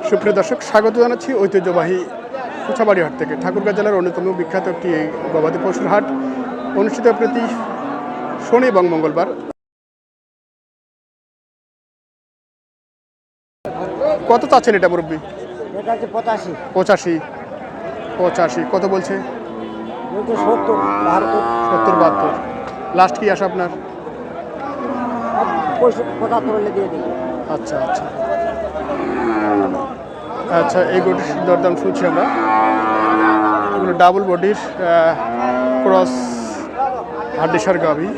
সুপ্রিয় দর্শক, স্বাগত জানাচ্ছি ঐতিহ্যবাহী কুচাবাড়ি হাট থেকে। ঠাকুরগাঁ জেলার অন্যতম বিখ্যাত একটি গবাদি পশুর হাট অনুষ্ঠিত প্রতি শনি এবং মঙ্গলবার। কত চাচ্ছেন এটা মুরব্বী? এটা হচ্ছে 85 85 85 কত বলছে? 70 72 70 72। লাস্ট কি আসে আপনার? 75 হলে দিয়ে দিই। আচ্ছা আচ্ছা আচ্ছা, এই গরুর দরদাম শুনছি আমরা। এগুলো ডাবল বডির ক্রস হাড্ডিসার গাভী।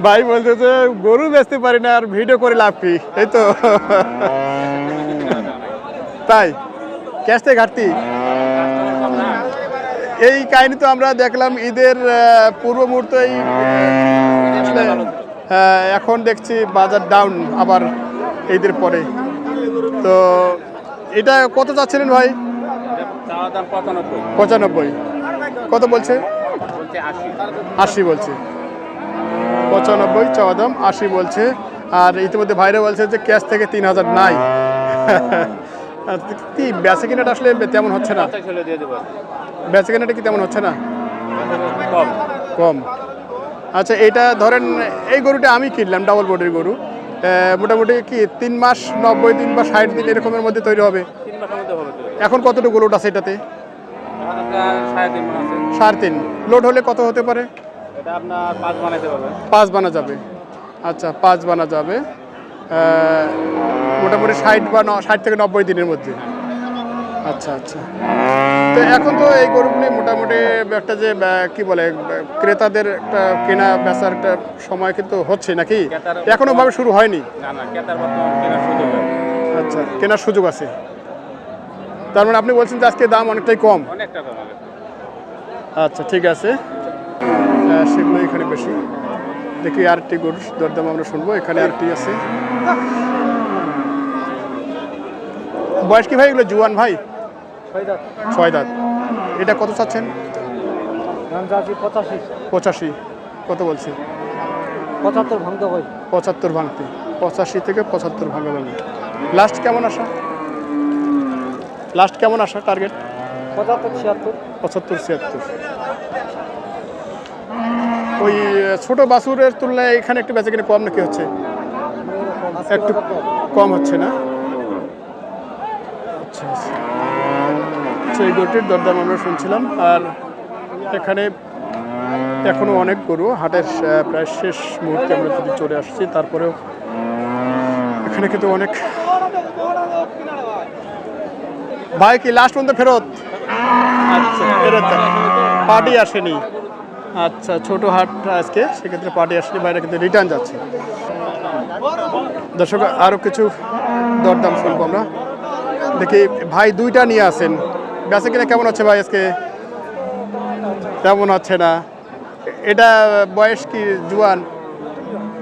ভাই বলতেছে গরু বেচতে পারি না, আর ভিডিও করে লাভ কি? এই তো তাই ক্যাশতে ঘাটতি। এই কাহিনী তো আমরা দেখলাম ঈদের পূর্ব মুহূর্তেই। আসলে এখন দেখছি বাজার ডাউন আবার ঈদের পরে। তো এটা কত চাচ্ছিলেন ভাই? 95। কত বলছে? 80 বলছে। 95 চাওয়া দাম, 80 বলছে। আর ইতিমধ্যে ভাইরা বলছে যে ক্যাশ থেকে 3000 নাই। কি বেচা কিনাটা আসলে তেমন হচ্ছে না? বেচা কিনাটা কি তেমন হচ্ছে না? কম। আচ্ছা, এটা ধরেন এই গরুটা আমি কিনলাম, ডাবল বডির গরু। মোটামুটি কি 3 মাস 90 দিন বা 60 দিন এরকমের মধ্যে তৈরি হবে? এখন কতটুকু লোড আছে এটাতে? 3.5 লোড হলে কত হতে পারে? 5 বানা যাবে। আচ্ছা, 5 বানা যাবে মোটামুটি 60 থেকে 90 দিনের মধ্যে। আচ্ছা আচ্ছা। তো এখন তো এই গরুগুলি মোটামুটি একটা যে কি বলে ক্রেতাদের একটা কেনা বেচার একটা সময় কিন্তু হচ্ছে নাকি? এখনো ভাবে শুরু হয়নি? আচ্ছা, কেনার সুযোগ আছে। তার মানে আপনি বলছেন যে আজকে দাম অনেকটাই কম? আচ্ছা ঠিক আছে, সেগুলো এখানে বেশি। দেখি আরেকটি গরুর দরদাম আমরা শুনবো। এখানে আরেকটি আছে। বয়স কি ভাই এগুলো? জুয়ান ভাই? 6 দাঁত। এটা কত চাচ্ছেন? 85। কত বলছে? 75 ভাঙতে হয়। 75 ভাঙতে। 85 থেকে 75 ভাঙা ভাঙে। লাস্ট কেমন আসা? লাস্ট কেমন আসা টার্গেট? 75 76। ওই ছোট বাছুরের তুলনায় এখানে একটু বেচা কিনে কম নাকি হচ্ছে? একটু কম হচ্ছে না? আচ্ছা আচ্ছা। এই গরুটির দরদাম আমরা শুনছিলাম। আর এখানে এখনও অনেক গরু, হাটের প্রায় শেষ মুহূর্তে আমরা যদি চলে আসছি, তারপরেও এখানে কিন্তু অনেক। ভাই কি লাস্ট পর্যন্ত ফেরত? আচ্ছা, ফেরত পার্টি আসেনি। আচ্ছা, ছোট হাট আজকে, সেক্ষেত্রে পার্টি আসেনি, বাইরে কিন্তু রিটার্ন যাচ্ছে। দর্শক, আরও কিছু দরদাম শুনবো আমরা। দেখি ভাই দুইটা নিয়ে আসেন, বেচা কিনা কেমন হচ্ছে ভাই আজকে? তেমন হচ্ছে না। এটা বয়স কি জুয়ান?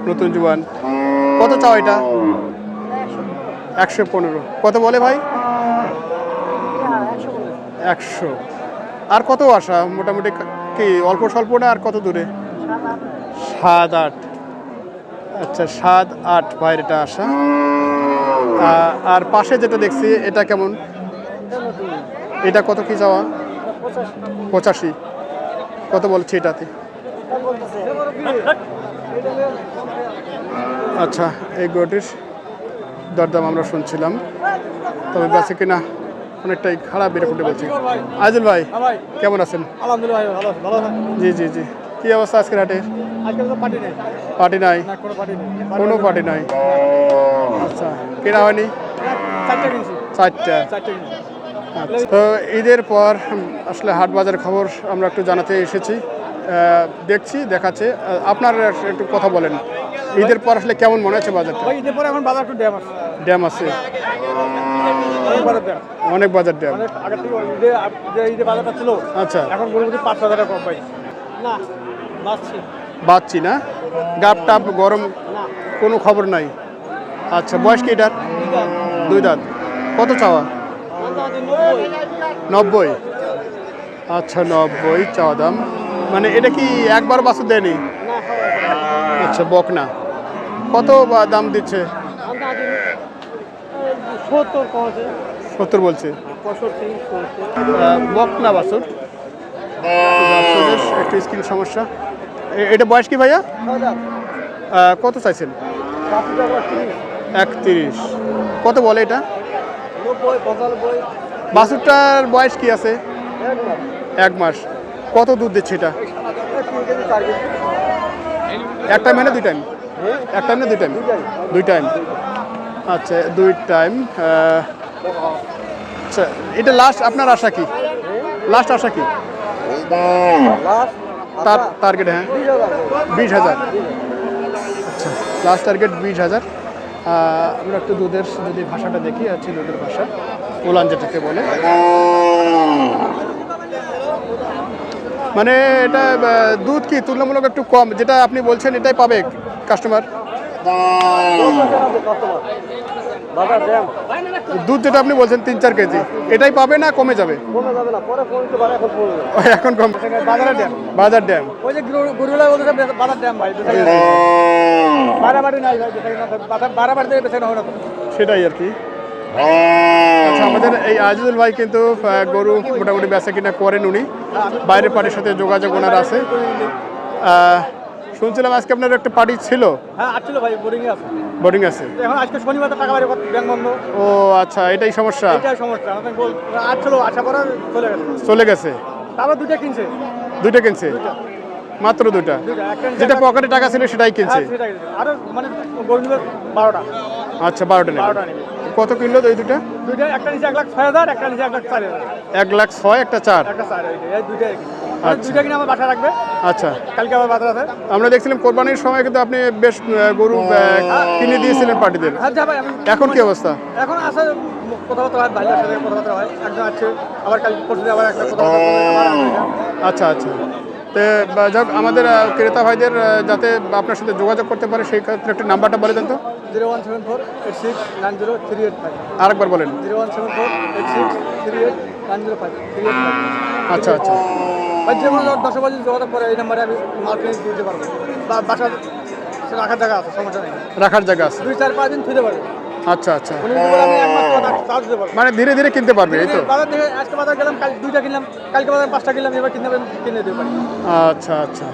নতুন জুয়ান। কত চাও এটা? 115। কত বলে ভাই? 100। আর কত আসা মোটামুটি কি অল্প স্বল্প না? আর কত দূরে? 7-8। আচ্ছা, 7-8 ভাইয়ের এটা আসা। আর পাশে যেটা দেখছি এটা কেমন? এটা কত কি চাওয়া? 85। কত বলছি এটাতে? আচ্ছা, এই গরুটির দরদাম আমরা শুনছিলাম, তবে বেচে কিনা অনেকটাই খারাপ এরকম বলছি। আইজুল ভাই কেমন আছেন? জি জি জি। কি অবস্থা আজকের হাটের? পার্টি নাই? কোনো পার্টি নাই। আচ্ছা, কেনা হয়নি? 4টা। আচ্ছা, তো ঈদের পর আসলে হাট বাজার খবর আমরা একটু জানাতে এসেছি। দেখছি, দেখাচ্ছে। আপনার একটু কথা বলেন, ঈদের পর আসলে কেমন মনে হচ্ছে বাজারটা? ঈদের পরে এখন বাজার একটু ড্যাম আছে, অনেক বাজার ড্যাম। আগে থেকে ঈদে বাজারটা ছিল। আচ্ছা, এখন গরু 5 টাকা কম পাই না। বাচ্চি না? গাপ টাপ গরম কোনো খবর নাই? আচ্ছা, বয়স কি এটার? 2 দাঁত। কত চাওয়া? 90। আচ্ছা, 90 চাওয়া দাম। মানে এটা কি একবার বাছুর দেয়নি? না আচ্ছা, বকনা। কত দাম দিচ্ছে? 70 কমছে, 70 বলছে। 65 70। বকনা বাছুর, বাছুরের একটু স্কিন সমস্যা। এটা বয়স কি ভাইয়া? কত চাইছেন? 31। কত বলে এটা? 90 95 বাছুরটার বয়স কি আছে? 1 মাস। কত দুধ দিচ্ছে এটা? 3 কেজি 4 কেজি। এক টাইম না 2 টাইম? এক টাইম না 2 টাইম? 2 টাইম। আচ্ছা, 2 টাইম। আচ্ছা, এটা লাস্ট আপনার আশা কি? লাস্ট আশা কি? লাস্ট তার টার্গেট? হ্যাঁ, 20,000। 20,000। আচ্ছা, লাস্ট টার্গেট 20,000। আমরা একটু দুধের যদি ভাষাটা দেখি, আছে দুধের ভাষা উলান যেটাকে বলে। মানে এটা দুধ কি তুলনামূলক একটু কম, যেটা আপনি বলছেন এটাই পাবে কাস্টমার? বাজার দাম দুধ যেটা আপনি বলছেন 3-4 কেজি, এটাই পাবে না কমে যাবে? কমে যাবে না, পরে পৌঁছতে পারে, এখন পড়বে এখন কম। বাজারের দাম। বাজার ড্যাম। ওই যে গরুগুলা বলতে বাজার দাম ভাই, বাড়াবাড়ি নাই ভাই, বাড়াবাড়ি দিয়ে বেঁচে না হয় না তো। সেটাই আর কি। আচ্ছা, আমাদের এই আজিজুল ভাই কিন্তু গরু মোটামুটি বেচা কিনা করেন উনি। বাইরের পার্টির সাথে যোগাযোগ ওনার আছে। শুনছিলাম আজকে আপনার একটা পার্টি ছিল, হ্যাঁ আসছিল ভাই, বোরিং আছে বোর্ডিং আছে। এখন। আজকে শনিবার তো টাকা বাইরে ব্যাংক বন্ধ, ও আচ্ছা, এটাই সমস্যা। এটাই সমস্যা। আমাকে আসছিল, আশা করা চলে গেছে। চলে গেছে। তারপর দুইটা কিনছে, 2টা কিনছে? মাত্র 2টা? দুইটা একটা যেটা পকেটে টাকা ছিল সেটাই কিনছে? হ্যাঁ, সেটাই কিনছে। আরো মানে গরু নিবে 12টা। আচ্ছা, 12টা নেবে। 12টা নিবে। কত কিনলো ওই দুটা? দুইটা, একটা নিচে 1,06,000, একটা নিচে 1,04,000। 1,06,000, একটা 4। একটা 4, এই দুইটাই কিনে। আচ্ছা। দুইটা কিনে আমার বাসা রাখবে, আচ্ছা, কালকে আবার বাজার আছে। আমরা দেখছিলাম কোরবানির সময় কিন্তু আপনি বেশ গরু কিনে দিয়েছিলেন পার্টিদের। হ্যাঁ যা ভাই, আমি এখন কি অবস্থা? এখন আসে কথাবার্তা হয়, ভাইয়ের সাথে কথাবার্তা হয়। একজন আছে, আবার কাল পরশু আবার একটা কথাবার্তা হয়। আচ্ছা আচ্ছা। তো যাক, আমাদের ক্রেতা ভাইদের যাতে আপনার সাথে যোগাযোগ করতে পারে সেই ক্ষেত্রে একটু নাম্বারটা বলে দেন তো। 017486903855। আরেকবার বলেন। 017486389058 আচ্ছা আচ্ছা। ভাই যে কোনো 10 বাজে যোগাযোগ করে এই নাম্বারে আমি মাল কিনে দিতে পারবো। বাসা রাখার জায়গা আছে, সমস্যা নেই। রাখার জায়গা আছে? 2-4-5 দিন থুতে পারবে। আচ্ছা আচ্ছা। উনি যদি বলে আমি একমাত্র চার্জ দিতে পারবো। মানে ধীরে ধীরে কিনতে পারবে, এই তো? বাজার থেকে আজকে বাজার গেলাম, কাল 2টা কিনলাম, কালকে বাজার 5টা কিনলাম, এবার কিনে দিতে পারি। আচ্ছা আচ্ছা।